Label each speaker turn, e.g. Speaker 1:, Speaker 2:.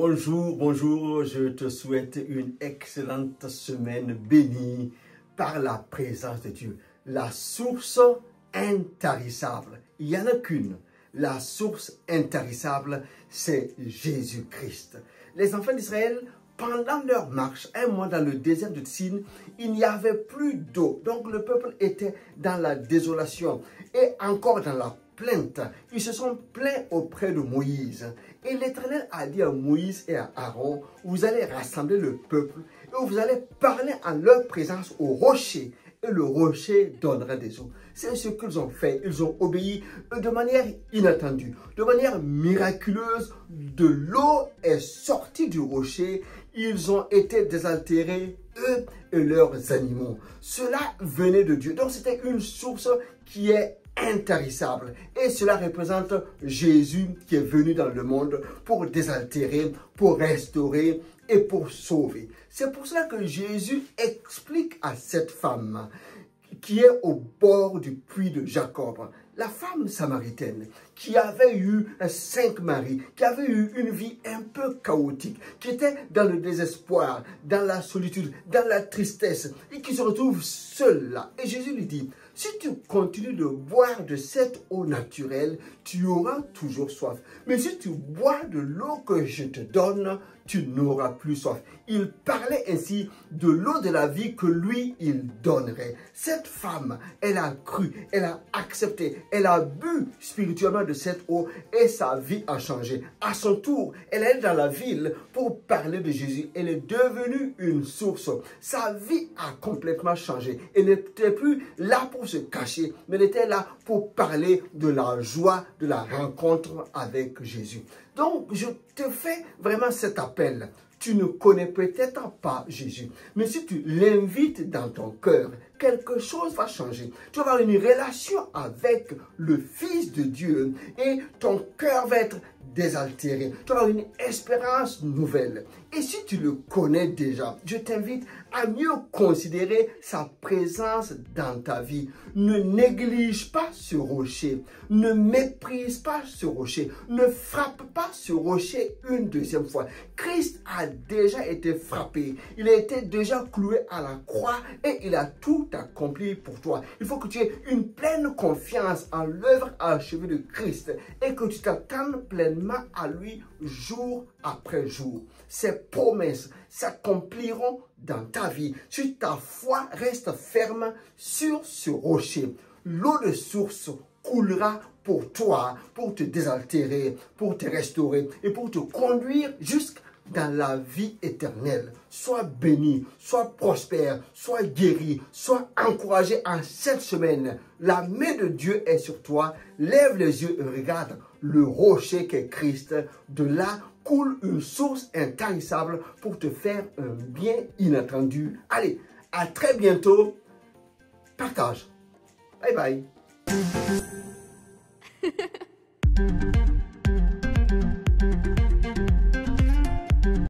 Speaker 1: Bonjour, je te souhaite une excellente semaine bénie par la présence de Dieu. La source intarissable, il n'y en a qu'une. La source intarissable, c'est Jésus-Christ. Les enfants d'Israël, pendant leur marche, un mois dans le désert de Tsin, il n'y avait plus d'eau. Donc le peuple était dans la désolation et encore dans la plainte. Ils se sont plaints auprès de Moïse. Et l'Éternel a dit à Moïse et à Aaron, vous allez rassembler le peuple et vous allez parler en leur présence au rocher. Et le rocher donnera des eaux. C'est ce qu'ils ont fait. Ils ont obéi de manière inattendue, de manière miraculeuse. De l'eau est sortie du rocher. Ils ont été désaltérés, eux et leurs animaux. Cela venait de Dieu. Donc c'était une source qui est intarissable. Et cela représente Jésus qui est venu dans le monde pour désaltérer, pour restaurer et pour sauver. C'est pour cela que Jésus explique à cette femme qui est au bord du puits de Jacob, la femme samaritaine qui avait eu 5 maris, qui avait eu une vie un peu chaotique, qui était dans le désespoir, dans la solitude, dans la tristesse et qui se retrouve seule là. Et Jésus lui dit, si tu continues de boire de cette eau naturelle, tu auras toujours soif. Mais si tu bois de l'eau que je te donne, tu n'auras plus soif. Il parlait ainsi de l'eau de la vie que lui, il donnerait. Cette femme, elle a cru, elle a accepté, elle a bu spirituellement de cette eau et sa vie a changé. À son tour, elle est dans la ville pour parler de Jésus. Elle est devenue une source. Sa vie a complètement changé. Elle n'était plus là pour se cacher, mais elle était là pour parler de la joie de la rencontre avec Jésus. Donc, je te fais vraiment cet appel. Tu ne connais peut-être pas Jésus, mais si tu l'invites dans ton cœur, quelque chose va changer. Tu vas avoir une relation avec le Fils de Dieu et ton cœur va être désaltéré. Tu vas avoir une espérance nouvelle. Et si tu le connais déjà, je t'invite à mieux considérer sa présence dans ta vie. Ne néglige pas ce rocher. Ne méprise pas ce rocher. Ne frappe pas ce rocher une deuxième fois. Christ a déjà été frappé. Il a été déjà cloué à la croix et il a tout accompli pour toi. Il faut que tu aies une pleine confiance en l'œuvre achevée de Christ et que tu t'attendes pleinement à lui jour après jour. Ses promesses s'accompliront dans ta vie si ta foi reste ferme sur ce rocher. L'eau de source coulera pour toi, pour te désaltérer, pour te restaurer et pour te conduire jusqu'à dans la vie éternelle. Sois béni, sois prospère, sois guéri, sois encouragé en cette semaine. La main de Dieu est sur toi. Lève les yeux et regarde le rocher qu'est Christ. De là coule une source intarissable pour te faire un bien inattendu. Allez, à très bientôt. Partage. Bye bye.